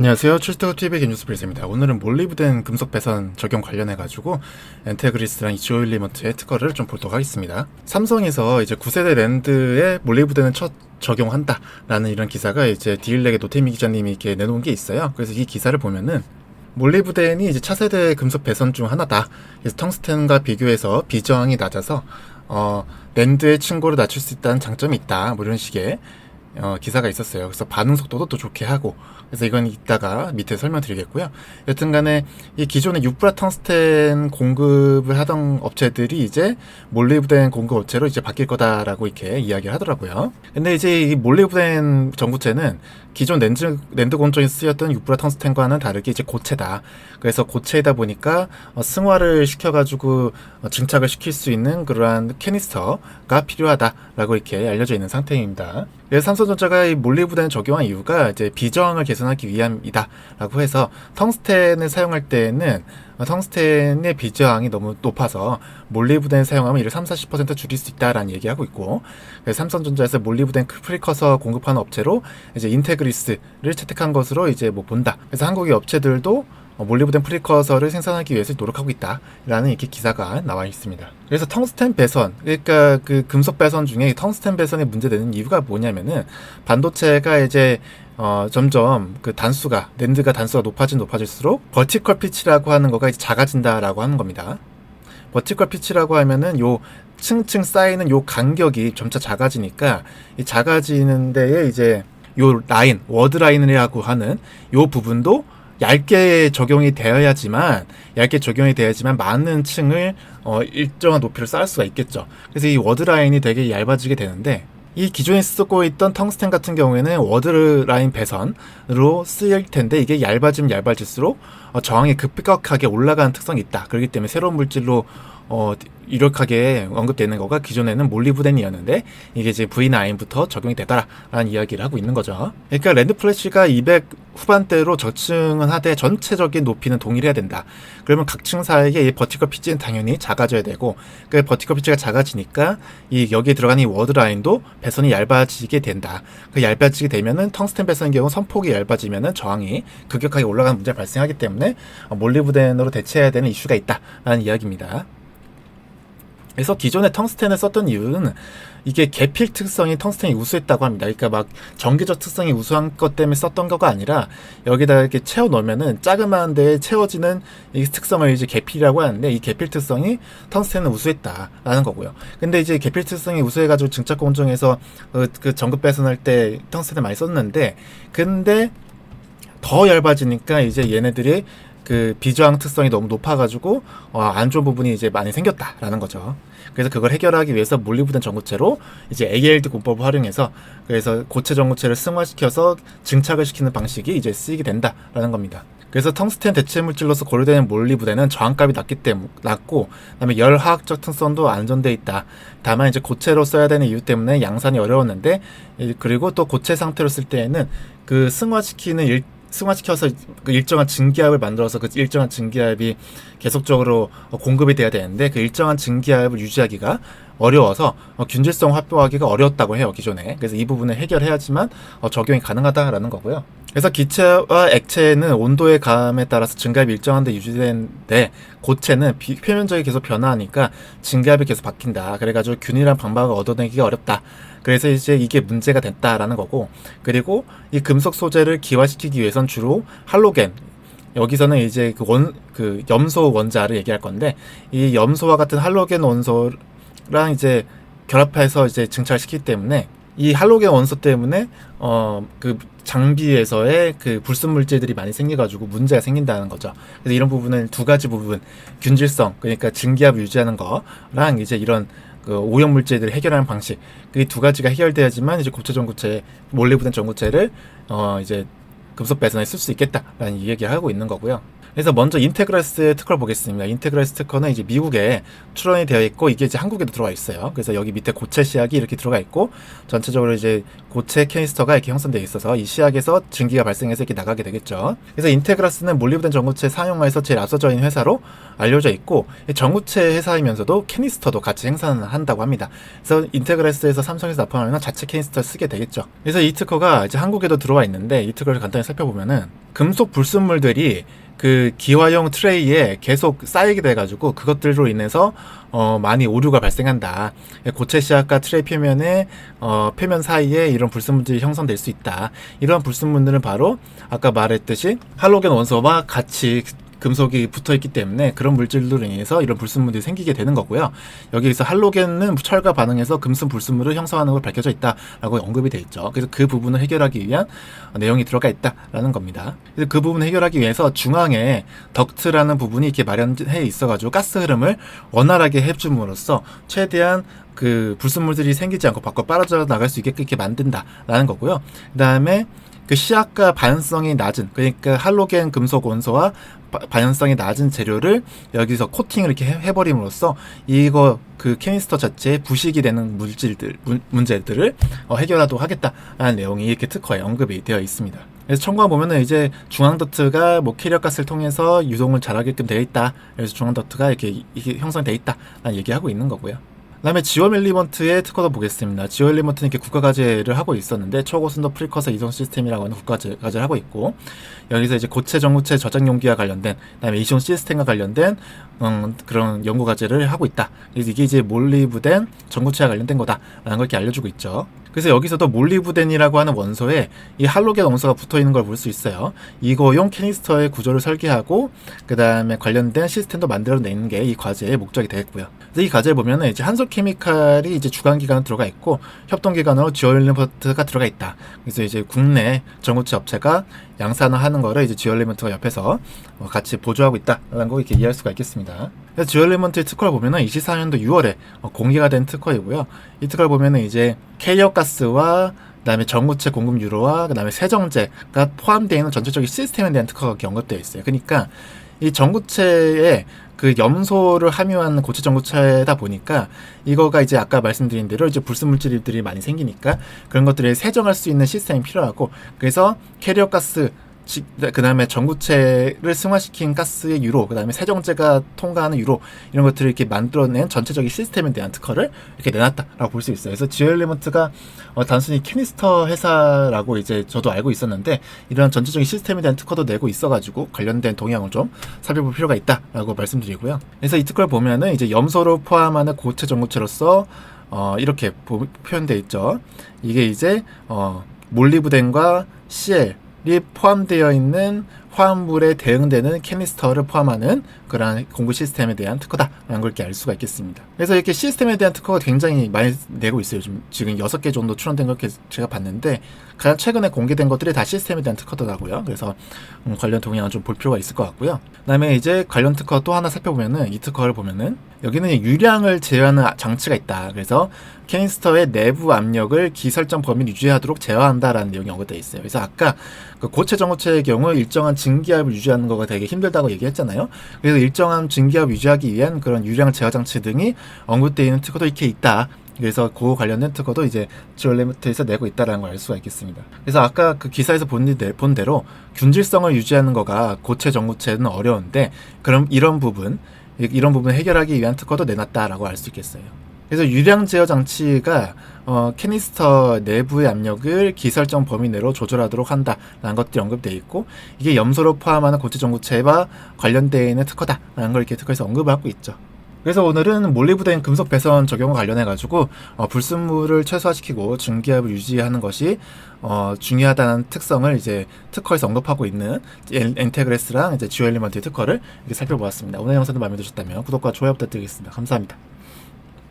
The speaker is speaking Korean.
안녕하세요. 출퇴근TV의 김뉴스프리즈입니다. 오늘은 몰리브덴 금속 배선 적용 관련해가지고 엔테그리스랑 이지오일리먼트의 특허를 좀 보도록 하겠습니다. 삼성에서 이제 9세대 랜드에 몰리브덴을 첫 적용한다라는 이런 기사가 이제 디일렉의 노태미 기자님이 이렇게 내놓은 게 있어요. 그래서 이 기사를 보면은 몰리브덴이 이제 차세대 금속 배선 중 하나다. 그래서 텅스텐과 비교해서 비저항이 낮아서 랜드의 층고를 낮출 수 있다는 장점이 있다. 뭐 이런 식의 기사가 있었어요. 그래서 반응 속도도 또 좋게 하고, 그래서 이건 이따가 밑에 설명드리겠고요. 여튼간에 이 기존의 6브라 텅스텐 공급을 하던 업체들이 이제 몰리브덴 공급 업체로 이제 바뀔 거다라고 이렇게 이야기를 하더라고요. 근데 이제 이 몰리브덴 전구체는 기존 랜드 공정에 쓰였던 6브라 텅스텐과는 다르게 이제 고체다. 그래서 고체이다 보니까 승화를 시켜가지고 증착을 시킬 수 있는 그러한 캐니스터가 필요하다라고 이렇게 알려져 있는 상태입니다. 그래서 삼성전자가 이 몰리브덴을 적용한 이유가 이제 비저항을 개선하기 위함이다라고 해서 텅스텐을 사용할 때는 텅스텐의 비저항이 너무 높아서 몰리브덴을 사용하면 이를 30-40% 줄일 수 있다라는 얘기하고 있고, 그래서 삼성전자에서 몰리브덴 프리커서 공급하는 업체로 이제 인테그리스를 채택한 것으로 이제 뭐 본다. 그래서 한국의 업체들도 몰리브덴 프리커서를 생산하기 위해서 노력하고 있다라는 이렇게 기사가 나와 있습니다. 그래서 텅스텐 배선, 그러니까 그 금속 배선 중에 텅스텐 배선이 문제되는 이유가 뭐냐면은 반도체가 이제 점점 그 단수가 랜드가 단수가 높아질수록 버티컬 피치라고 하는 거가 이제 작아진다라고 하는 겁니다. 버티컬 피치라고 하면은 요 층층 쌓이는 요 간격이 점차 작아지니까 이 작아지는 데에 이제 요 라인, 워드 라인이라고 하는 요 부분도 얇게 적용이 되어야지만 많은 층을 일정한 높이를 쌓을 수가 있겠죠. 그래서 이 워드 라인이 되게 얇아지게 되는데, 이 기존에 쓰고 있던 텅스텐 같은 경우에는 워드 라인 배선으로 쓰일 텐데, 이게 얇아지면 얇아질수록 저항이 급격하게 올라가는 특성이 있다. 그렇기 때문에 새로운 물질로 유력하게 언급되는 거가 기존에는 몰리브덴이었는데 이게 이제 V9부터 적용이 되더라라는 이야기를 하고 있는 거죠. 그러니까 랜드 플래시가 200 후반대로 저층은 하되 전체적인 높이는 동일해야 된다. 그러면 각 층 사이에 이 버티컬 피치는 당연히 작아져야 되고, 그 버티컬 피치가 작아지니까 이 여기에 들어가는 이 워드 라인도 배선이 얇아지게 된다. 그 얇아지게 되면은 텅스텐 배선의 경우 선폭이 얇아지면은 저항이 급격하게 올라가는 문제가 발생하기 때문에 몰리브덴으로 대체해야 되는 이슈가 있다라는 이야기입니다. 그래서 기존에 텅스텐을 썼던 이유는 이게 계필 특성이 텅스텐이 우수했다고 합니다. 그러니까 막 전기적 특성이 우수한 것 때문에 썼던 거가 아니라 여기다 이렇게 채워 넣으면은 자그마한 데에 채워지는 이 특성을 이제 계필이라고 하는데, 이 계필 특성이 텅스텐은 우수했다라는 거고요. 근데 이제 계필 특성이 우수해가지고 증착 공정에서 그 전급 배선할 때 텅스텐을 많이 썼는데, 근데 더 얇아지니까 이제 얘네들이 그 비저항 특성이 너무 높아가지고 안 좋은 부분이 이제 많이 생겼다라는 거죠. 그래서 그걸 해결하기 위해서 몰리브덴 전구체로 이제 ALD 공법을 활용해서, 그래서 고체 전구체를 승화시켜서 증착을 시키는 방식이 이제 쓰이게 된다라는 겁니다. 그래서 텅스텐 대체 물질로서 고려되는 몰리브덴은 저항값이 낮고, 그다음에 열 화학적 특성도 안전돼 있다. 다만 이제 고체로 써야 되는 이유 때문에 양산이 어려웠는데, 그리고 또 고체 상태로 쓸 때에는 그 승화시켜서 그 일정한 증기압을 만들어서 그 일정한 증기압이 계속적으로 공급이 돼야 되는데, 그 일정한 증기압을 유지하기가 어려워서 균질성 확보하기가 어려웠다고 해요, 기존에. 그래서 이 부분을 해결해야지만 적용이 가능하다라는 거고요. 그래서 기체와 액체는 온도의 감에 따라서 증가압이 일정한 데 유지되는데, 고체는 표면적이 계속 변화하니까 증가압이 계속 바뀐다. 그래가지고 균일한 방법을 얻어내기가 어렵다. 그래서 이제 이게 문제가 됐다라는 거고, 그리고 이 금속 소재를 기화시키기 위해선 주로 할로겐, 여기서는 이제 그 염소 원자를 얘기할 건데, 이 염소와 같은 할로겐 원소랑 이제 결합해서 이제 증착시키기 때문에, 이 할로겐 원소 때문에 그 장비에서의 그 불순 물질들이 많이 생겨가지고 문제가 생긴다는 거죠. 그래서 이런 부분은 두 가지 부분, 균질성, 그러니까 증기압을 유지하는 거랑 이제 이런 그 오염 물질들을 해결하는 방식, 그 두 가지가 해결돼야지만 이제 고체 전구체, 몰리브덴 전구체를 이제 금속 배선에 쓸 수 있겠다라는 얘기를 하고 있는 거고요. 그래서 먼저 인테그레스의 특허를 보겠습니다. 인테그레스 특허는 이제 미국에 출원이 되어 있고 이게 이제 한국에도 들어가 있어요. 그래서 여기 밑에 고체 시약이 이렇게 들어가 있고 전체적으로 이제 고체 캐니스터가 이렇게 형성되어 있어서 이 시약에서 증기가 발생해서 이렇게 나가게 되겠죠. 그래서 인테그라스는 몰리브덴 전구체 상용화에서 제일 앞서져 있는 회사로 알려져 있고 전구체 회사이면서도 캐니스터도 같이 생산한다고 합니다. 그래서 인테그레스에서 삼성에서 납품하면 자체 캐니스터를 쓰게 되겠죠. 그래서 이 특허가 이제 한국에도 들어와 있는데 이 특허를 간단히 살펴보면은 금속 불순물들이 그 기화용 트레이에 계속 쌓이게 돼가지고 그것들로 인해서 많이 오류가 발생한다. 고체 시약과 트레이 표면에 표면 사이에 이런 불순물들이 형성될 수 있다. 이런 불순물들은 바로 아까 말했듯이 할로겐 원소와 같이 금속이 붙어있기 때문에 그런 물질들로 인해서 이런 불순물이 생기게 되는 거고요. 여기에서 할로겐은 철과 반응해서 금속 불순물을 형성하는 걸 밝혀져 있다라고 언급이 되어 있죠. 그래서 그 부분을 해결하기 위한 내용이 들어가 있다라는 겁니다. 그래서 그 부분을 해결하기 위해서 중앙에 덕트라는 부분이 이렇게 마련해 있어가지고 가스 흐름을 원활하게 해줌으로써 최대한 그 불순물들이 생기지 않고 밖으로 빨아져 나갈 수 있게끔 이렇게 만든다라는 거고요. 그 다음에 그 시약과 반응성이 낮은, 그러니까 할로겐 금속 원소와 반응성이 낮은 재료를 여기서 코팅을 이렇게 해버림으로써 이거 그 캐니스터 자체에 부식이 되는 문제들을 해결하도록 하겠다라는 내용이 이렇게 특허에 언급이 되어 있습니다. 그래서 첨가 보면은 이제 중앙 덕트가 뭐 캐리어 가스를 통해서 유동을 잘하게끔 되어 있다. 그래서 중앙 덕트가 이렇게 형성되어 있다라는 얘기하고 있는 거고요. 그 다음에 지원 엘리먼트의 특허도 보겠습니다. 지원 엘리먼트는 이렇게 국가과제를 하고 있었는데 초고순도 프리커서 이동 시스템이라고 하는 국가과제를 하고 있고 여기서 이제 고체 전구체 저장 용기와 관련된 그다음에 이온 시스템과 관련된 그런 연구과제를 하고 있다. 그래서 이게 이제 몰리브덴 전구체와 관련된 거다라는 걸 이렇게 알려주고 있죠. 그래서 여기서도 몰리브덴이라고 하는 원소에 이 할로겐 원소가 붙어 있는 걸 볼 수 있어요. 이거용 캐니스터의 구조를 설계하고 그 다음에 관련된 시스템도 만들어내는 게 이 과제의 목적이 되겠고요. 그래서 이 과제를 보면은 이제 한솔케미칼이 이제 주관기관으로 들어가 있고 협동기관으로 지오엘리먼트가 들어가 있다. 그래서 이제 국내 전구체 업체가 양산화하는 거를 이제 지오엘리먼트가 옆에서 같이 보조하고 있다라는 거 이렇게 이해할 수가 있겠습니다. 그래서 지오엘리먼트의 특허를 보면은 24년도 6월에 공개가 된 특허이고요. 이 특허를 보면은 이제 캐리어 가스와 그다음에 전구체 공급 유로와 그다음에 세정제가 포함되어 있는 전체적인 시스템에 대한 특허가 언급되어 있어요. 그러니까 이 전구체에 그 염소를 함유한 고체 전구체다 보니까 이거가 이제 아까 말씀드린 대로 이제 불순물질들이 많이 생기니까 그런 것들을 세정할 수 있는 시스템이 필요하고 그래서 캐리어 가스 그 다음에 전구체를 승화시킨 가스의 유로, 그 다음에 세정제가 통과하는 유로 이런 것들을 이렇게 만들어낸 전체적인 시스템에 대한 특허를 이렇게 내놨다라고 볼 수 있어요. 그래서 지오엘리먼트가 단순히 캐니스터 회사라고 이제 저도 알고 있었는데 이런 전체적인 시스템에 대한 특허도 내고 있어가지고 관련된 동향을 좀 살펴볼 필요가 있다라고 말씀드리고요. 그래서 이 특허를 보면은 이제 염소를 포함하는 고체 전구체로서 이렇게 표현되어 있죠. 이게 이제 몰리브덴과 CL 이 포함되어 있는 화합물에 대응되는 캐니스터를 포함하는 그러한 공구 시스템에 대한 특허다라는 걸 이렇게 알 수가 있겠습니다. 그래서 이렇게 시스템에 대한 특허가 굉장히 많이 내고 있어요. 지금 6개 정도 출원된 걸 제가 봤는데 가장 최근에 공개된 것들이 다 시스템에 대한 특허더라고요. 그래서 관련 동향을 좀 볼 필요가 있을 것 같고요. 그다음에 이제 관련 특허 또 하나 살펴보면은 이 특허를 보면은 여기는 유량을 제어하는 장치가 있다. 그래서 캐니스터의 내부 압력을 기설정 범위를 유지하도록 제어한다라는 내용이 언급되어 있어요. 그래서 아까 그 고체 전구체의 경우 일정한 증기압을 유지하는 거가 되게 힘들다고 얘기했잖아요. 그래서 일정한 증기압 유지하기 위한 그런 유량 제어 장치 등이 언급되어 있는 특허도 이렇게 있다. 그래서 그 관련된 특허도 이제 지오엘리먼트에서 내고 있다라는 걸 알 수가 있겠습니다. 그래서 아까 그 기사에서 본 대로 균질성을 유지하는 거가 고체 전구체는 어려운데 그럼 이런 부분 해결하기 위한 특허도 내놨다라고 알 수 있겠어요. 그래서 유량 제어 장치가 캐니스터 내부의 압력을 기설정 범위 내로 조절하도록 한다라는 것들이 언급되어 있고 이게 염소를 포함하는 고체 전구체와 관련되어 있는 특허다라는 걸 이렇게 특허에서 언급을 하고 있죠. 그래서 오늘은 몰리브덴 금속 배선 적용과 관련해 가지고 불순물을 최소화시키고 증기압을 유지하는 것이 중요하다는 특성을 이제 특허에서 언급하고 있는 엔테그레스랑 이제 지오엘리먼트의 특허를 이렇게 살펴보았습니다. 오늘 영상도 마음에 드셨다면 구독과 좋아요 부탁드리겠습니다. 감사합니다.